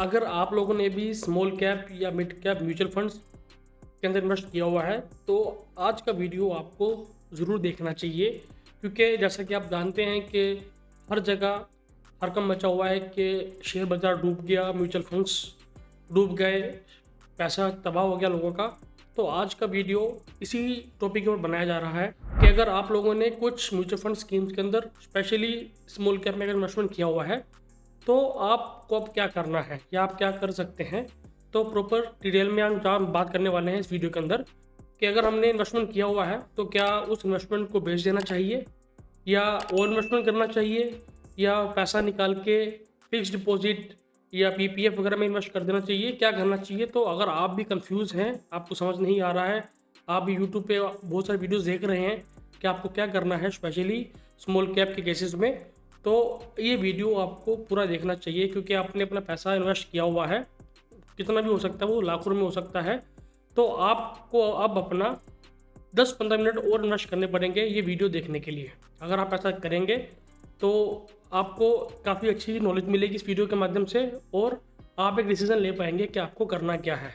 अगर आप लोगों ने भी स्मॉल कैप या मिड कैप म्यूचुअल फंड्स के अंदर इन्वेस्ट किया हुआ है तो आज का वीडियो आपको ज़रूर देखना चाहिए, क्योंकि जैसा कि आप जानते हैं कि हर जगह हरकम मचा हुआ है कि शेयर बाज़ार डूब गया, म्यूचुअल फंड्स डूब गए, पैसा तबाह हो गया लोगों का। तो आज का वीडियो इसी टॉपिक पर बनाया जा रहा है कि अगर आप लोगों ने कुछ म्यूचुअल फंड स्कीम्स के अंदर स्पेशली स्मॉल कैप में अगर इन्वेस्टमेंट किया हुआ है तो आपको अब क्या करना है या आप क्या कर सकते हैं। तो प्रॉपर डिटेल में हम बात करने वाले हैं इस वीडियो के अंदर कि अगर हमने इन्वेस्टमेंट किया हुआ है तो क्या उस इन्वेस्टमेंट को बेच देना चाहिए या और इन्वेस्टमेंट करना चाहिए या पैसा निकाल के फिक्स डिपॉजिट या पीपीएफ वगैरह में इन्वेस्ट कर देना चाहिए, क्या करना चाहिए। तो अगर आप भी कंफ्यूज हैं, आपको समझ नहीं आ रहा है, आप भी यूट्यूब पे बहुत सारे वीडियोस देख रहे हैं कि आपको क्या करना है स्पेशली स्मॉल कैप के केसेस में, तो ये वीडियो आपको पूरा देखना चाहिए, क्योंकि आपने अपना पैसा इन्वेस्ट किया हुआ है, कितना भी हो सकता है, वो लाखों में हो सकता है। तो आपको अब अपना 10-15 मिनट और इन्वेस्ट करने पड़ेंगे ये वीडियो देखने के लिए। अगर आप ऐसा करेंगे तो आपको काफ़ी अच्छी नॉलेज मिलेगी इस वीडियो के माध्यम से और आप एक डिसीज़न ले पाएंगे कि आपको करना क्या है।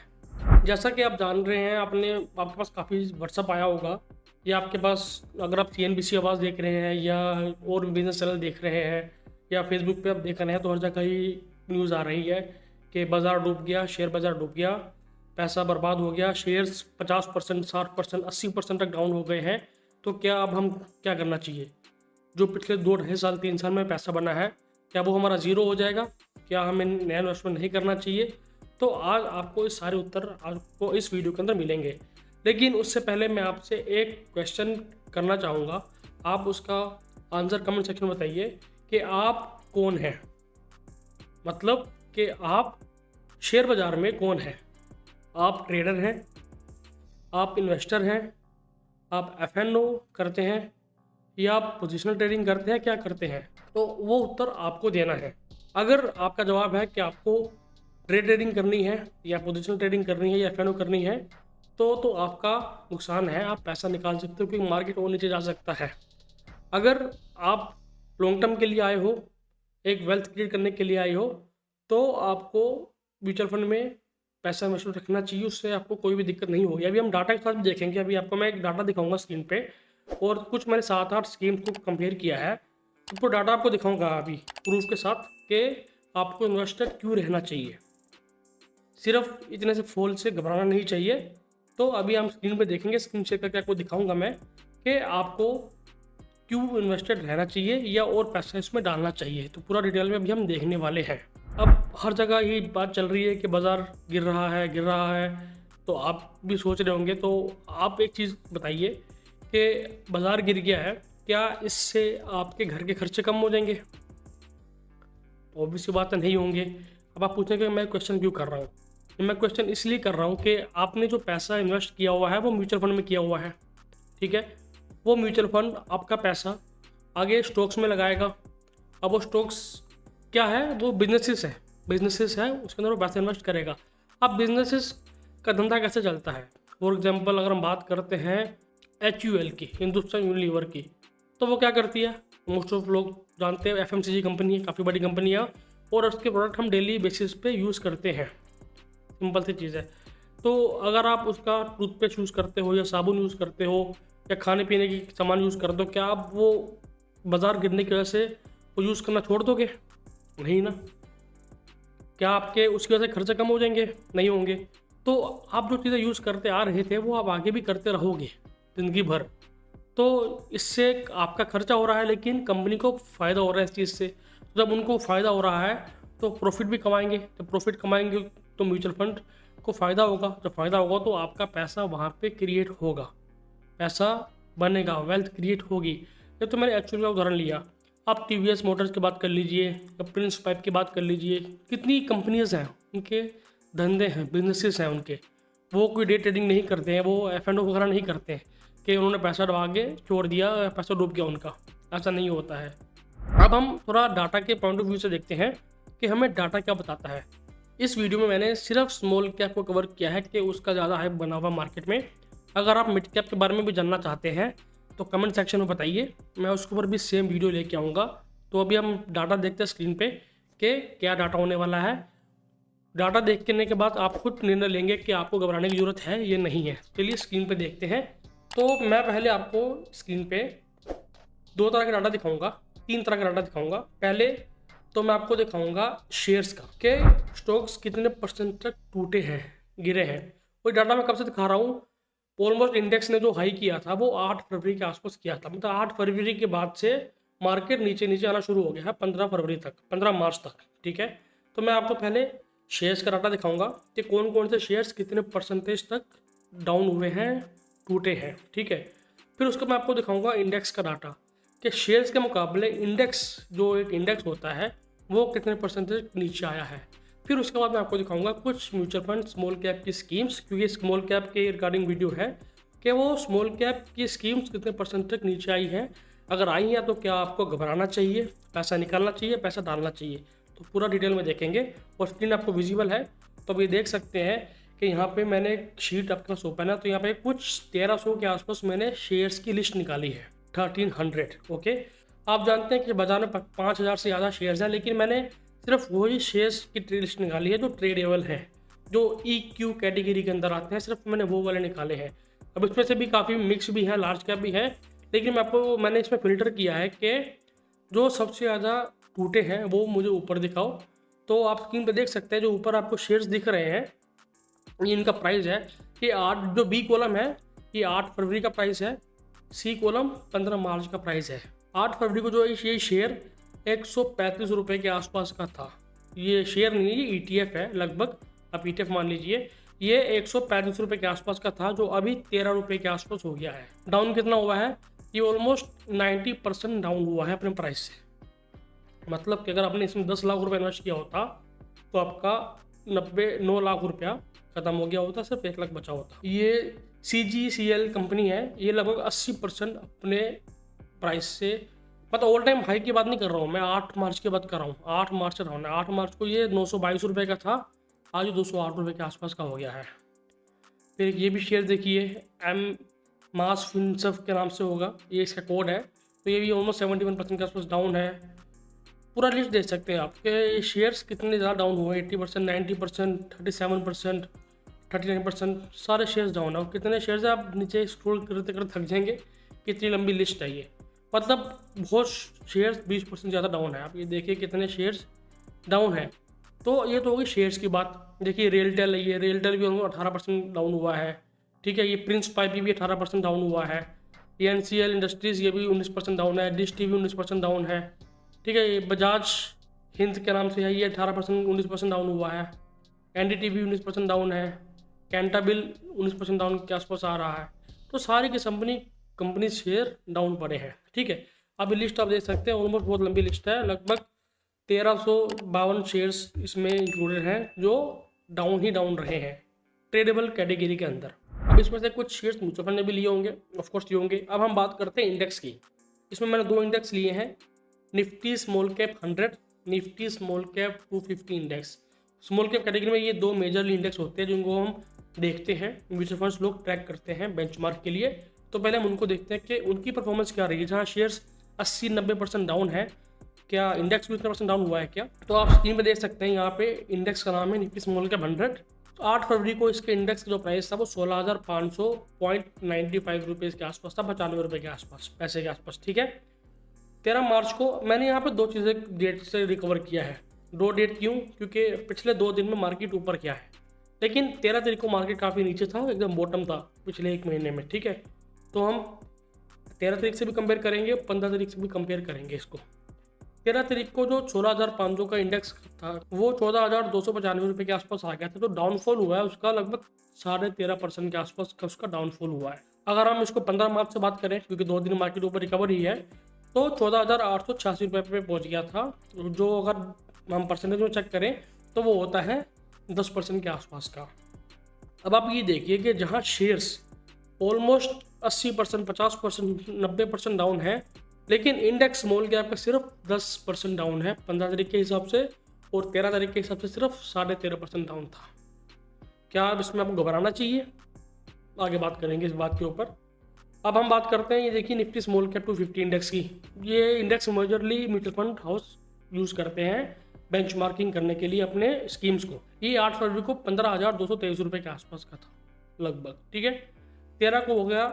जैसा कि आप जान रहे हैं, आपके पास काफ़ी व्हाट्सअप आया होगा या आपके पास अगर आप CNBC आवाज़ देख रहे हैं या और बिजनेस चैनल देख रहे हैं या फेसबुक पे आप देख रहे हैं तो हर जगह ही न्यूज़ आ रही है कि बाज़ार डूब गया, शेयर बाज़ार डूब गया, पैसा बर्बाद हो गया, शेयर्स 50%, 60%, 80% तक डाउन हो गए हैं। तो क्या अब हम क्या करना चाहिए? जो पिछले 2-2.5 साल 3 साल में पैसा बना है, क्या वो हमारा ज़ीरो हो जाएगा? क्या हमें नया इन्वेस्टमेंट नहीं करना चाहिए? तो आज आपको इस सारे उत्तर आपको इस वीडियो के अंदर मिलेंगे। लेकिन उससे पहले मैं आपसे एक क्वेश्चन करना चाहूँगा, आप उसका आंसर कमेंट सेक्शन में बताइए कि आप कौन हैं? मतलब कि आप शेयर बाज़ार में कौन हैं? आप ट्रेडर हैं, आप इन्वेस्टर हैं, आप FNO करते हैं या आप पोजिशनल ट्रेडिंग करते हैं, क्या करते हैं? तो वो उत्तर आपको देना है। अगर आपका जवाब है कि आपको ट्रेडिंग करनी है या पोजिशनल ट्रेडिंग करनी है या FNO करनी है तो आपका नुकसान है, आप पैसा निकाल सकते हो क्योंकि मार्केट और नीचे जा सकता है। अगर आप लॉन्ग टर्म के लिए आए हो, एक वेल्थ क्रिएट करने के लिए आए हो, तो आपको म्यूचुअल फंड में पैसा इन्वेस्टमेंट रखना चाहिए, उससे आपको कोई भी दिक्कत नहीं होगी। अभी हम डाटा के साथ भी देखेंगे, अभी आपको मैं एक डाटा दिखाऊंगा स्क्रीन पे और कुछ मैंने 7-8 स्कीम को कंपेयर किया है, तो डाटा आपको दिखाऊंगा अभी प्रूफ के साथ कि आपको इन्वेस्टर क्यों रहना चाहिए। सिर्फ इतने से फॉल से घबराना नहीं चाहिए। तो अभी हम स्क्रीन पे देखेंगे, स्क्रीन शेयर करके आपको दिखाऊंगा मैं कि आपको क्यों इन्वेस्टेड रहना चाहिए या और पैसा इसमें डालना चाहिए। तो पूरा डिटेल में अभी हम देखने वाले हैं। अब हर जगह ये बात चल रही है कि बाज़ार गिर रहा है, तो आप भी सोच रहे होंगे। तो आप एक चीज़ बताइए कि बाज़ार गिर गया है, क्या इससे आपके घर के खर्चे कम हो जाएंगे? ऑब्वियस बात नहीं होंगे। अब आप पूछेंगे मैं क्वेश्चन क्यों कर रहा हूँ? मैं क्वेश्चन इसलिए कर रहा हूँ कि आपने जो पैसा इन्वेस्ट किया हुआ है वो म्यूचुअल फंड में किया हुआ है, ठीक है। वो म्यूचुअल फंड आपका पैसा आगे स्टॉक्स में लगाएगा। अब वो स्टॉक्स क्या है? वो बिजनेसेस है, उसके अंदर वो पैसा इन्वेस्ट करेगा। अब बिजनेसेस का धंधा कैसे चलता है? फॉर एग्जांपल अगर हम बात करते हैं HUL की, हिंदुस्तान यूनिलीवर की, तो वो क्या करती है? मोस्ट ऑफ लोग जानते हैं FMCG कंपनी है, काफ़ी बड़ी कंपनी है और उसके प्रोडक्ट हम डेली बेसिस पे यूज़ करते हैं। सिंपल सी चीज़ है। तो अगर आप उसका टूथपेस्ट यूज़ करते हो या साबुन यूज़ करते हो या खाने पीने की सामान यूज़ करते हो, क्या आप वो बाज़ार गिरने की वजह से वो यूज़ करना छोड़ दोगे? नहीं ना। क्या आपके उसकी वजह से खर्चे कम हो जाएंगे? नहीं होंगे। तो आप जो चीज़ें यूज़ करते आ रहे थे वो आप आगे भी करते रहोगे ज़िंदगी भर। तो इससे आपका खर्चा हो रहा है लेकिन कंपनी को फ़ायदा हो रहा है इस चीज़ से। जब उनको फ़ायदा हो रहा है तो प्रॉफिट भी कमाएंगे। जब प्रॉफिट कमाएंगे तो म्यूचुअल फंड को फ़ायदा होगा। जब फ़ायदा होगा तो आपका पैसा वहाँ पे क्रिएट होगा, पैसा बनेगा, वेल्थ क्रिएट होगी। ये तो मैंने एक्चुअल का उदाहरण लिया। आप TVS मोटर्स की बात कर लीजिए या प्रिंस पाइप की बात कर लीजिए, कितनी कंपनीज हैं, उनके धंधे हैं, बिजनेसेस हैं उनके। वो कोई डे ट्रेडिंग नहीं करते हैं, वो FNO वगैरह नहीं करते हैं कि उन्होंने पैसा डबा के छोड़ दिया, पैसा डूब गया उनका। ऐसा नहीं होता है। अब हम थोड़ा डाटा के पॉइंट ऑफ व्यू से देखते हैं कि हमें डाटा क्या बताता है। इस वीडियो में मैंने सिर्फ स्मॉल कैप को कवर किया है कि उसका ज़्यादा हाइप बना हुआ मार्केट में। अगर आप मिड कैप के बारे में भी जानना चाहते हैं तो कमेंट सेक्शन में बताइए, मैं उसके ऊपर भी सेम वीडियो लेके आऊँगा। तो अभी हम डाटा देखते हैं स्क्रीन पे कि क्या डाटा होने वाला है। डाटा देखने के बाद आप खुद निर्णय लेंगे कि आपको घबराने की ज़रूरत है या नहीं है। चलिए स्क्रीन पे देखते हैं। तो मैं पहले आपको स्क्रीन पे 2 तरह का डाटा दिखाऊंगा, 3 तरह का डाटा दिखाऊंगा। पहले तो मैं आपको दिखाऊंगा शेयर्स का कि स्टॉक्स कितने परसेंट तक टूटे हैं, गिरे हैं। वही डाटा मैं कब से दिखा रहा हूँ, ऑलमोस्ट इंडेक्स ने जो हाई किया था वो 8 फरवरी के आसपास किया था। मतलब 8 फरवरी के बाद से मार्केट नीचे नीचे आना शुरू हो गया है 15 फरवरी तक, 15 मार्च तक। ठीक है, तो मैं आपको पहले शेयर्स का डाटा दिखाऊंगा कि कौन कौन से शेयर्स कितने परसेंटेज तक डाउन हुए हैं, टूटे हैं। ठीक है, फिर उसको मैं आपको दिखाऊंगा इंडेक्स का डाटा कि शेयर्स के मुकाबले इंडेक्स, जो एक इंडेक्स होता है, वो कितने परसेंटेज नीचे आया है। फिर उसके बाद मैं आपको दिखाऊंगा कुछ म्यूचुअल फंड स्मॉल कैप की स्कीम्स, क्योंकि स्मॉल कैप के रिगार्डिंग वीडियो है कि वो स्मॉल कैप की स्कीम्स कितने परसेंट तक नीचे आई है। अगर आई हैं तो क्या आपको घबराना चाहिए, पैसा निकालना चाहिए, पैसा डालना चाहिए, तो पूरा डिटेल में देखेंगे। और स्क्रीन आपको विजिबल है तो अभी देख सकते हैं कि यहाँ पे मैंने एक शीट आपके पास ओपन है, तो यहाँ पे कुछ 1300 के आसपास मैंने शेयर्स की लिस्ट निकाली है, 1300। ओके, आप जानते हैं कि बाजार में 5000 से ज़्यादा शेयर्स हैं, लेकिन मैंने सिर्फ वही शेयर्स की लिस्ट निकाली है जो ट्रेडेबल हैं, जो EQ कैटेगरी के अंदर आते हैं, सिर्फ मैंने वो वाले निकाले हैं। अब इसमें से भी काफ़ी मिक्स भी है, लार्ज कैप भी है, लेकिन मैंने इसमें फ़िल्टर किया है कि जो सबसे ज़्यादा टूटे हैं वो मुझे ऊपर दिखाओ। तो आप स्क्रीन पे देख सकते हैं जो ऊपर आपको शेयर्स दिख रहे हैं, ये इनका प्राइस है। ये 8, जो B कॉलम है ये 8 फरवरी का प्राइस है, C कॉलम 15 मार्च का प्राइस है। 8 फरवरी को जो ये शेयर 135 रुपये के आसपास का था। ये शेयर नहीं है, ये ETF है लगभग, आप ETF मान लीजिए। ये 135 रुपये के आसपास का था, जो अभी 13 रुपये के आसपास हो गया है। डाउन कितना हुआ है, ये ऑलमोस्ट 90% डाउन हुआ है अपने प्राइस से। मतलब कि अगर आपने इसमें 10 लाख रुपये इन्वेस्ट किया होता तो आपका 9 लाख रुपया ख़त्म हो गया होता, सिर्फ 1 लाख बचा होता। ये CGCL कंपनी है, ये लगभग 80% अपने प्राइस से, मतलब ऑल टाइम हाई की बात नहीं कर रहा हूँ मैं, 8 मार्च की बात कर रहा हूँ। 8 मार्च से डाउन है। 8 मार्च को ये 922 रुपये का था, आज 208 रुपये के आसपास का हो गया है। फिर ये भी शेयर देखिए, मास फिनसर्व के नाम से होगा, ये इसका कोड है। तो ये भी ऑलमोस्ट 71% के आसपास डाउन है। पूरा लिस्ट देख सकते हैं आप कि शेयर्स कितने ज़्यादा डाउन हुए, 80%, 90%, 37%, 39%, सारे शेयर्स डाउन है। और कितने शेयर्स हैं आप नीचे स्क्रॉल करते करते थक जाएंगे, कितनी लंबी लिस्ट है ये। मतलब बहुत शेयर्स 20% ज़्यादा डाउन है। आप ये देखिए कितने शेयर्स डाउन है। तो ये तो होगी शेयर्स की बात। देखिए रेलटेल है, ये रेलटेल भी 18% डाउन हुआ है। ठीक है, ये प्रिंस पाइप भी 18% डाउन हुआ है। ये NCL इंडस्ट्रीज़ ये भी 19% डाउन है। डिश टीवी 19% डाउन है। ठीक है, ये बजाज हिंद के नाम से है, ये 18% 19% डाउन हुआ है। NDTV 19% डाउन है। कैंटाबिल 19% डाउन के आसपास आ रहा है। तो सारी की कंपनी शेयर डाउन पड़े हैं। ठीक है, अब लिस्ट आप देख सकते हैं, ऑलमोस्ट बहुत लंबी लिस्ट है, लगभग 1352 शेयर्स इसमें इंक्लूडेड हैं जो डाउन ही डाउन रहे हैं ट्रेडेबल कैटेगरी के अंदर। अब इसमें से कुछ शेयर्स म्यूचुअल फंड ने भी लिए होंगे, ऑफकोर्स लिए होंगे। अब हम बात करते हैं इंडेक्स की। इसमें मैंने 2 इंडेक्स लिए हैं, Nifty small cap 100, Nifty small cap 250 index. Small cap category में ये 2 मेजरली इंडेक्स होते हैं जिनको हम देखते हैं, म्यूचुअल फंड्स लोग ट्रैक करते हैं बेंचमार्क के लिए। तो पहले हम उनको देखते हैं कि उनकी परफॉर्मेंस क्या रही है। जहाँ शेयर्स 80-90% डाउन है, क्या इंडेक्स भी उतना % डाउन हुआ है क्या? तो आप स्क्रीन पे देख सकते हैं, यहाँ पे इंडेक्स का नाम है निफ्टी स्मॉल कैप 100। तो 8 फरवरी को इसके इंडेक्स का जो प्राइस था वो 16,500.95 रुपीज़ के आसपास था, 95 रुपये के आसपास, पैसे के आसपास। ठीक है, 13 मार्च को मैंने यहाँ पे 2 चीज़ें डेट से रिकवर किया है। 2 डेट क्यों? क्योंकि पिछले 2 दिन में मार्केट ऊपर किया है, लेकिन 13 तारीख को मार्केट काफ़ी नीचे था, एकदम बॉटम था पिछले 1 महीने में। ठीक है, तो हम 13 तारीख से भी कंपेयर करेंगे, 15 तारीख से भी कंपेयर करेंगे इसको। 13 तारीख को जो 16,500 का इंडेक्स था वो 14,295 रुपये के आसपास आ गया था। तो डाउनफॉल हुआ है उसका लगभग 13.5% के आसपास का उसका डाउनफॉल हुआ है। अगर हम इसको 15 मार्च से बात करें, क्योंकि 2 दिन मार्केट ऊपर रिकवर ही है, तो 14,886 रुपये पे पहुँच गया था, जो अगर हम परसेंटेज में चेक करें तो वो होता है 10% के आसपास का। अब आप ये देखिए कि जहाँ शेयर्स ऑलमोस्ट 80%, 50%, 90% डाउन है, लेकिन इंडेक्स स्मॉल कैप का सिर्फ 10% डाउन है 15 तारीख के हिसाब से, और 13 तारीख के हिसाब से सिर्फ 13.5% डाउन था। क्या अब इसमें आपको घबराना चाहिए? आगे बात करेंगे इस बात के ऊपर। अब हम बात करते हैं, ये देखिए निफ्टी स्मॉल कैप 250 इंडेक्स की। ये index majorly mutual fund house use करते हैं। बेंचमार्किंग करने के लिए अपने स्कीम्स को। ये 8 फरवरी को 15,223 रुपये के आसपास का था लगभग, ठीक है। 13 को हो गया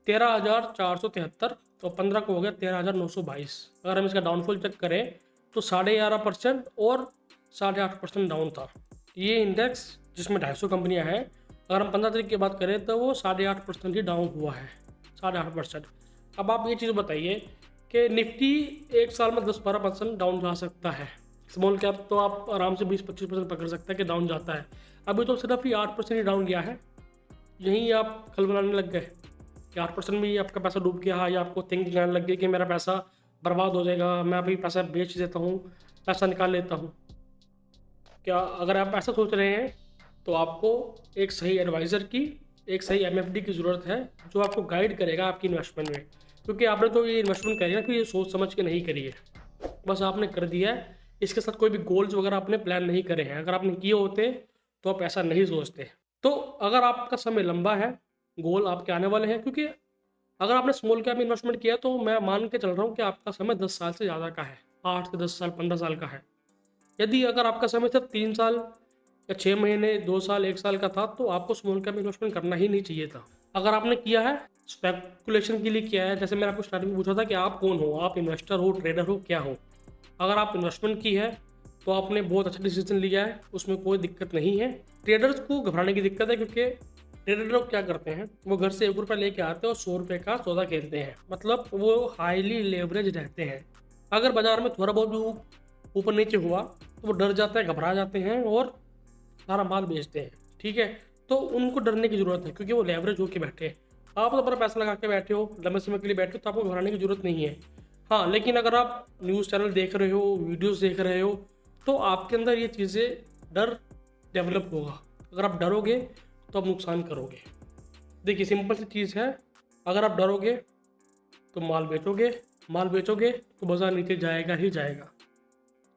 13,473 और 15 को हो गया 13,922। अगर हम इसका डाउनफॉल चेक करें तो 11.5% और 8.5% डाउन था। ये इंडेक्स जिसमें 250 कंपनियां हैं, अगर हम 15 तारीख की बात करें तो वो 8.5% ही डाउन हुआ है, 8.5%। अब आप ये चीज़ बताइए कि निफ्टी एक साल में 10-12% डाउन जा सकता है, स्मॉल कैप तो आप आराम से 20-25% पकड़ सकते हैं कि डाउन जाता है। अभी तो सिर्फ ही 8% ही डाउन गया है, यहीं आप खल बनाने लग गए कि 8% में ही आपका पैसा डूब गया, या आपको थिंकिंग आने लग गई कि मेरा पैसा बर्बाद हो जाएगा, मैं अभी पैसा बेच देता हूँ, पैसा निकाल लेता हूँ। क्या अगर आप ऐसा सोच रहे हैं तो आपको एक सही एडवाइज़र की, एक सही एमएफडी की ज़रूरत है जो आपको गाइड करेगा आपकी इन्वेस्टमेंट में, क्योंकि आपने तो ये इन्वेस्टमेंट करी है कि ये सोच समझ के नहीं करी है, बस आपने कर दिया है। इसके साथ कोई भी गोल्स वगैरह आपने प्लान नहीं करे हैं। अगर आपने किए होते तो आप ऐसा नहीं सोचते। तो अगर आपका समय लंबा है, गोल आपके आने वाले हैं, क्योंकि अगर आपने स्मॉल कैप में इन्वेस्टमेंट किया तो मैं मान के चल रहा हूँ कि आपका समय 10 साल से ज़्यादा का है, 8 से 10 साल 15 साल का है। यदि अगर आपका समय सिर्फ 3 साल या 6 महीने 2 साल 1 साल का था तो आपको स्मॉल कैप इन्वेस्टमेंट करना ही नहीं चाहिए था। अगर आपने किया है स्पेकुलेशन के लिए किया है, जैसे मैंने आपको स्टार्टिंग में पूछा था कि आप कौन हो, आप इन्वेस्टर हो, ट्रेडर हो, क्या हो। अगर आप इन्वेस्टमेंट की है तो आपने बहुत अच्छा डिसीजन लिया है, उसमें कोई दिक्कत नहीं है। ट्रेडर्स को घबराने की दिक्कत है, क्योंकि ट्रेडर लोग क्या करते हैं, वो घर से 1 रुपया लेके आते हैं और 100 रुपये का सौदा खेलते हैं, मतलब वो हाईली लेवरेज रहते हैं। अगर बाजार में थोड़ा बहुत भी ऊपर नीचे हुआ तो वो डर जाते हैं, घबरा जाते हैं और सारा माल बेचते हैं, ठीक है। तो उनको डरने की ज़रूरत है, क्योंकि वो लेवरेज होकर बैठे हैं। आप तो अपना पैसा लगा के बैठे हो, लंबे समय के लिए बैठे हो, तो आपको घबराने की ज़रूरत नहीं है। हाँ, लेकिन अगर आप न्यूज़ चैनल देख रहे हो, वीडियोस देख रहे हो, तो आपके अंदर ये चीज़ें डर डेवलप होगा। अगर आप डरोगे तो आप नुकसान करोगे। देखिए सिंपल सी चीज़ है, अगर आप डरोगे तो माल बेचोगे तो बाजार नीचे जाएगा ही जाएगा।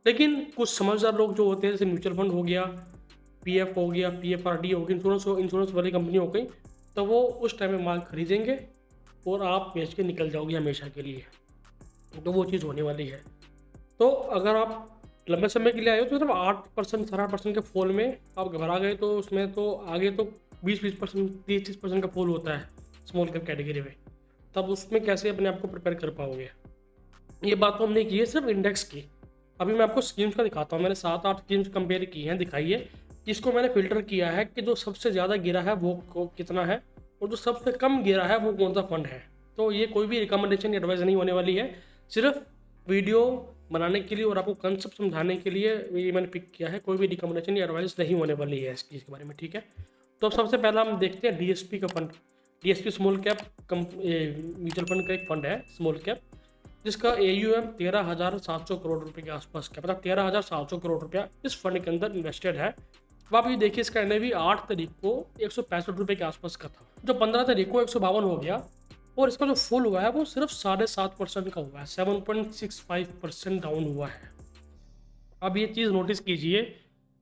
लेकिन कुछ समझदार लोग जो होते हैं, जैसे म्यूचुअल फंड हो गया, पीएफ हो गया, पीएफआरडी हो गई, इंश्योरेंस वाली कंपनी हो गई, तो वो उस टाइम में माल खरीदेंगे और आप बेच के निकल जाओगे हमेशा के लिए। तो वो चीज़ होने वाली है। तो अगर आप लंबे समय के लिए आए हो तो सिर्फ 8% 18% के फॉल में आप घबरा गए तो उसमें तो आगे तो 20-20% 30-30% का फॉल होता है स्मॉल कैप कैटेगरी में, तब उसमें कैसे अपने आप को प्रिपेयर कर पाओगे। ये बात तो हमने की है सिर्फ इंडेक्स की। अभी मैं आपको स्कीम्स का दिखाता हूँ। मैंने 7-8 स्कीम्स कंपेयर की हैं, दिखाइए। इसको मैंने फिल्टर किया है कि जो सबसे ज़्यादा गिरा है वो कितना है और जो सबसे कम गिरा है वो कौन सा फंड है। तो ये कोई भी रिकमेंडेशन या एडवाइस नहीं होने वाली है, सिर्फ वीडियो बनाने के लिए और आपको कंसेप्ट समझाने के लिए ये मैंने पिक किया है। कोई भी रिकमेंडेशन या एडवाइस नहीं होने वाली है इस चीज़ के बारे में, ठीक है। तो अब सबसे पहला हम देखते हैं डीएसपी का fund. DSP small cap mutual fund का एक फंड है स्मॉल कैप, जिसका AUM 13,700 करोड़ रुपए के आसपास का, मतलब 13,700 करोड़ रुपया इस फंड के अंदर इन्वेस्टेड है। अब आप ये देखिए, इसका NAV 8 तारीख को 165 रुपये के आसपास का था, जो 15 तारीख को 152 हो गया, और इसका जो फुल हुआ है वो सिर्फ 7.5% का हुआ है, 7.65% डाउन हुआ है। अब ये चीज़ नोटिस कीजिए,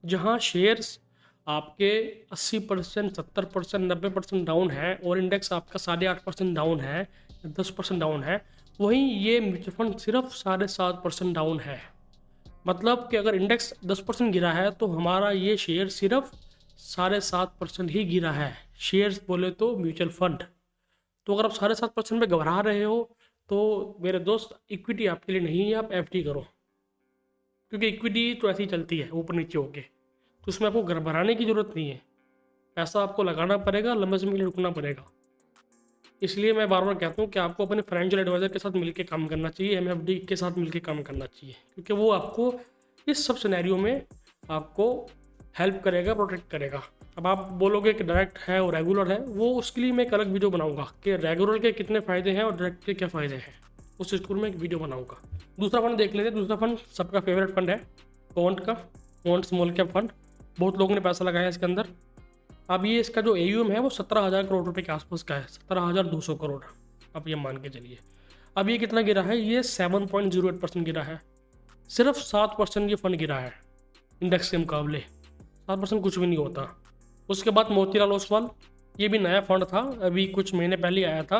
जहाँ शेयर्स आपके 80%, 70%, 90% डाउन है और इंडेक्स आपका 8.5% डाउन है, 10% डाउन है, वहीं ये म्यूचुअल फंड सिर्फ 7.5% डाउन है। मतलब कि अगर इंडेक्स 10% गिरा है तो हमारा ये शेयर सिर्फ 7.5% ही गिरा है। शेयर्स बोले तो म्यूचुअल फंड। तो अगर आप 7.5% में घबरा रहे हो तो मेरे दोस्त, इक्विटी आपके लिए नहीं है, आप FD करो, क्योंकि इक्विटी तो ऐसी ही चलती है ऊपर नीचे होके, तो उसमें आपको घबराने की ज़रूरत नहीं है। पैसा आपको लगाना पड़ेगा, लंबे समय के लिए रुकना पड़ेगा। इसलिए मैं बार बार कहता हूँ कि आपको अपने फाइनेंशियल एडवाइज़र के साथ मिलकर काम करना चाहिए, MFD के साथ मिलकर काम करना चाहिए, क्योंकि वो आपको इस सब सिनेरियो में आपको हेल्प करेगा, प्रोटेक्ट करेगा। अब आप बोलोगे कि डायरेक्ट है और रेगुलर है, वो उसके लिए मैं एक अलग वीडियो बनाऊंगा कि रेगुलर के कितने फ़ायदे हैं और डायरेक्ट के क्या फ़ायदे हैं, उस स्कूल में एक वीडियो बनाऊंगा। दूसरा फंड देख लेते हैं। दूसरा फंड सबका फेवरेट फंड है क्वांट का, क्वांट स्मॉल कैप फंड। बहुत लोगों ने पैसा लगाया इसके अंदर। अब ये इसका जो AUM है वो 17,000 करोड़ रुपए के आसपास का है, 17,200 करोड़, आप ये मान के चलिए। अब ये कितना गिरा है, ये 7.08% गिरा है, सिर्फ 7% ये फंड गिरा है इंडेक्स के मुकाबले। 7% कुछ भी नहीं होता। उसके बाद मोतीलाल ओसवाल, ये भी नया फंड था, अभी कुछ महीने पहले आया था,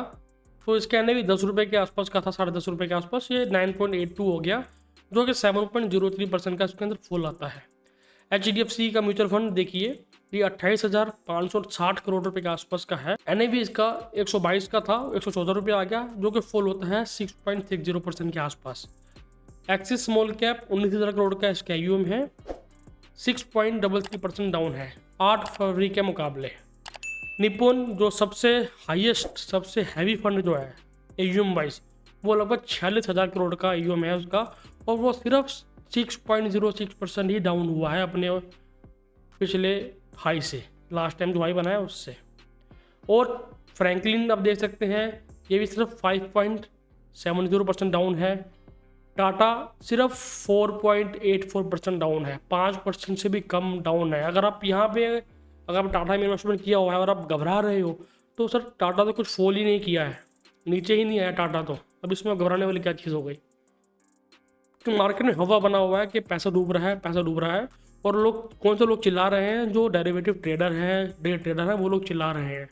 तो इसके अंदर भी 10 रुपये के आसपास का था, 10.5 रुपये के आसपास, ये 9.82 हो गया जो कि 7.03% का इसके अंदर फॉल आता है। HDFC का म्यूचुअल फंड देखिए, ये 28,560 करोड़ रुपए के आसपास का है। NAV इसका 122 का था, 114 रुपये आ गया, जो कि फॉल होता है 6.60% के आसपास। एक्सिस स्मॉल कैप 19,000 करोड़ का इसका AUM है, 6.33% डाउन है 8 फरवरी के मुकाबले। निपुण जो सबसे हाईएस्ट, सबसे हैवी फंड जो है AUM वाइज, वो लगभग 46,000 करोड़ का AUM है उसका, और वो सिर्फ 6.06% ही डाउन हुआ है अपने पिछले हाई से, लास्ट टाइम जो हाई बनाया उससे। और फ्रैंकलिन आप देख सकते हैं, ये भी सिर्फ 5.70% डाउन है। टाटा सिर्फ 4.84% डाउन है, 5% से भी कम डाउन है। अगर आप यहाँ पे अगर आप टाटा में इन्वेस्टमेंट किया हुआ है और आप घबरा रहे हो, तो सर टाटा तो कुछ फॉल ही नहीं किया है, नीचे ही नहीं आया टाटा तो, अब इसमें घबराने वाली क्या चीज़ हो गई? तो मार्केट में हवा बना हुआ है कि पैसा डूब रहा है, पैसा डूब रहा है, और लोग, कौन से लोग चिल्ला रहे हैं? जो डेरिवेटिव ट्रेडर हैं, डे ट्रेडर हैं, वो लोग चिल्ला रहे हैं,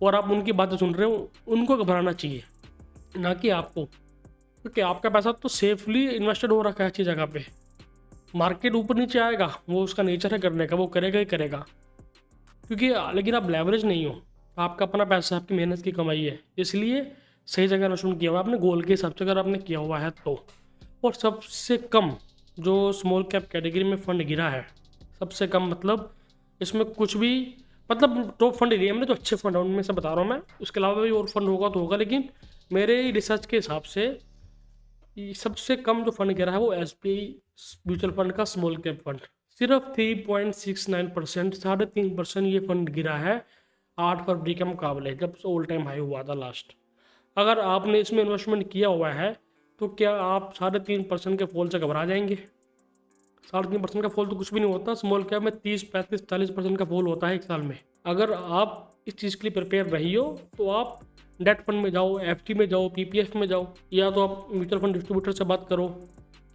और आप उनकी बातें सुन रहे हो। उनको घबराना चाहिए, ना कि आपको, क्योंकि आपका पैसा तो सेफली इन्वेस्टेड हो रखा है अच्छी जगह पे। मार्केट ऊपर नीचे आएगा, वो उसका नेचर है करने का, वो करेगा ही करेगा, क्योंकि लेकिन आप लेवरेज नहीं हो, आपका अपना पैसा, आपकी मेहनत की कमाई है, इसलिए सही जगह इन्वेस्टमेंट किया हुआ है आपने, गोल के हिसाब से अगर आपने किया हुआ है तो। और सबसे कम जो स्मॉल कैप कैटेगरी में फंड गिरा है, सबसे कम मतलब इसमें कुछ भी, मतलब टॉप फंड एरिया में जो अच्छे फंड है उनमें से बता रहा हूँ मैं, उसके अलावा भी और फंड होगा तो होगा, लेकिन मेरे रिसर्च के हिसाब से सबसे कम जो फंड गिरा है वो SBI म्यूचुअल फंड का स्मॉल कैप फंड, सिर्फ 3.69%, 3.5% ये फंड गिरा है 8 फरवरी के मुकाबले, जब ऑल टाइम हाई हुआ था लास्ट। अगर आपने इसमें इन्वेस्टमेंट किया हुआ है तो क्या आप 3.5% के फॉल से घबरा जाएंगे? 3.5% का फॉल तो कुछ भी नहीं होता, स्मॉल कैप में 30, 35, 40% का फॉल होता है एक साल में। अगर आप इस चीज़ के लिए प्रिपेयर रही हो तो आप डेट फंड में जाओ, FD में जाओ, PPF में जाओ, या तो आप म्यूचुअल फंड डिस्ट्रीब्यूटर से बात करो,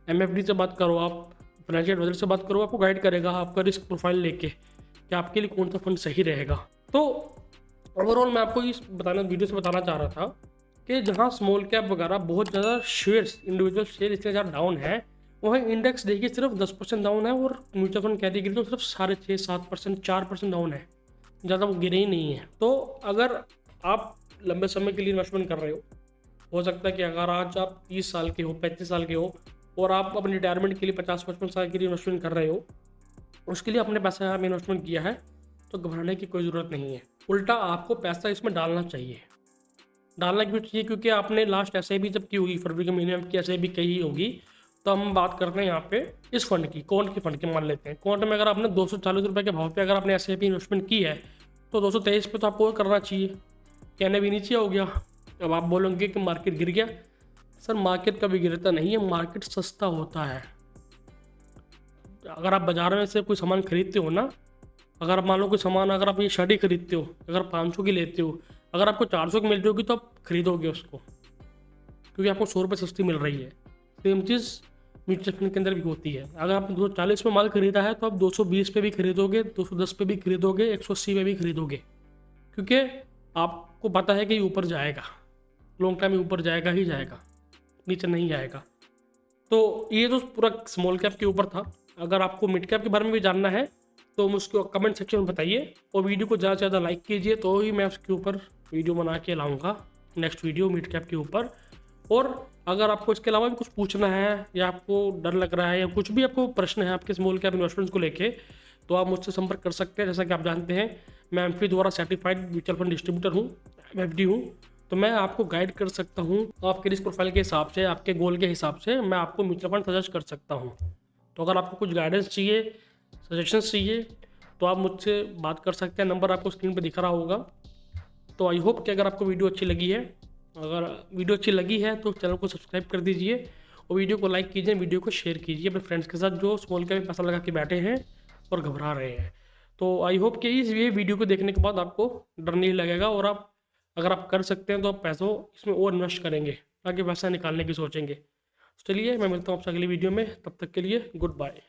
MFD से बात करो, आप फाइनेंशियल एडवाइजर से बात करो, आपको गाइड करेगा आपका रिस्क प्रोफाइल लेके कि आपके लिए कौन सा फंड सही रहेगा। तो ओवरऑल मैं आपको इस वीडियो से बताना चाह रहा था कि जहाँ स्मॉल कैप वगैरह बहुत ज़्यादा शेयर्स, इंडिविजुअल शेयर इतने ज़्यादा डाउन है, वहाँ इंडेक्स देखिए सिर्फ 10% डाउन है, और म्यूचुअल फंड कैटेगरी तो सिर्फ 6.5%, 7%, 4% डाउन है, ज़्यादा वो गिरे ही नहीं है। तो अगर आप लंबे समय के लिए इन्वेस्टमेंट कर रहे हो सकता है कि अगर आज आप 30 साल के हो, 35 साल के हो, और आप अपने रिटायरमेंट के लिए 50-55 साल के लिए इन्वेस्टमेंट कर रहे हो, उसके लिए अपने पैसा में इन्वेस्टमेंट किया है, तो घबराने की कोई ज़रूरत नहीं है। उल्टा आपको पैसा इसमें डालना चाहिए। डालना क्यों चाहिए? क्योंकि आपने लास्ट SIP जब की होगी, फरवरी के महीने में की SIP कही होगी, तो हम बात करते हैं यहाँ पे इस फंड की, क्वांट के फंड की मान लेते हैं। क्वांट में अगर आपने 240 रुपये के भाव पे अगर आपने SIP इन्वेस्टमेंट की है, तो 223 पे तो आपको और करना चाहिए, कहने भी नीचे हो गया। अब आप बोलोगे कि मार्केट गिर गया, सर मार्केट कभी गिरता नहीं है, मार्केट सस्ता होता है। अगर आप बाजार में से कोई सामान खरीदते हो ना, अगर आप मान लो कोई सामान, अगर आप ये शर्ट ही खरीदते हो, अगर 500 की लेते हो, अगर आपको 400 की मिल रही होगी तो आप खरीदोगे उसको, क्योंकि आपको 100 रुपये सस्ती मिल रही है। सेम चीज़ म्यूचुअल फंड के अंदर भी होती है। अगर आपने 240 में माल खरीदा है तो आप 220 पे भी खरीदोगे, 210 पे भी खरीदोगे, 180 पे भी खरीदोगे, क्योंकि आपको पता है कि ऊपर जाएगा, लॉन्ग टाइम में ऊपर जाएगा ही जाएगा, नीचे नहीं जाएगा। तो ये तो पूरा स्मॉल कैप के ऊपर था। अगर आपको मिड कैप के बारे में भी जानना है तो मुझको कमेंट सेक्शन में बताइए, और वीडियो को ज़्यादा से ज़्यादा लाइक कीजिए, तो ही मैं उसके ऊपर वीडियो बना के लाऊंगा नेक्स्ट वीडियो मिड कैप के ऊपर। और अगर आपको इसके अलावा भी कुछ पूछना है, या आपको डर लग रहा है, या कुछ भी आपको प्रश्न है आपके स्मॉल कैप इन्वेस्टमेंट्स को लेके, तो आप मुझसे संपर्क कर सकते हैं। जैसा कि आप जानते हैं, मैं MFD द्वारा सर्टिफाइड म्यूचुअल फंड डिस्ट्रीब्यूटर हूँ, MFD हूँ, तो मैं आपको गाइड कर सकता हूँ आपके रिस्क प्रोफाइल के हिसाब से, आपके गोल के हिसाब से मैं आपको म्यूचुअल फंड सजेस्ट कर सकता हूँ। तो अगर आपको कुछ गाइडेंस चाहिए, सजेशंस चाहिए, तो आप मुझसे बात कर सकते हैं। नंबर आपको स्क्रीन पे दिख रहा होगा। तो आई होप कि अगर आपको वीडियो अच्छी लगी है, अगर वीडियो अच्छी लगी है तो चैनल को सब्सक्राइब कर दीजिए, और वीडियो को लाइक कीजिए, वीडियो को शेयर कीजिए अपने फ्रेंड्स के साथ जो स्मॉल कैप में पैसा लगा के बैठे हैं और घबरा रहे हैं। तो आई होप कि ये वीडियो को देखने के बाद आपको डर नहीं लगेगा, और आप अगर आप कर सकते हैं तो आप पैसों इसमें और इन्वेस्ट करेंगे, ताकि पैसा निकालने की सोचेंगे। चलिए मैं मिलता हूँ आपसे अगली वीडियो में, तब तक के लिए गुड बाय।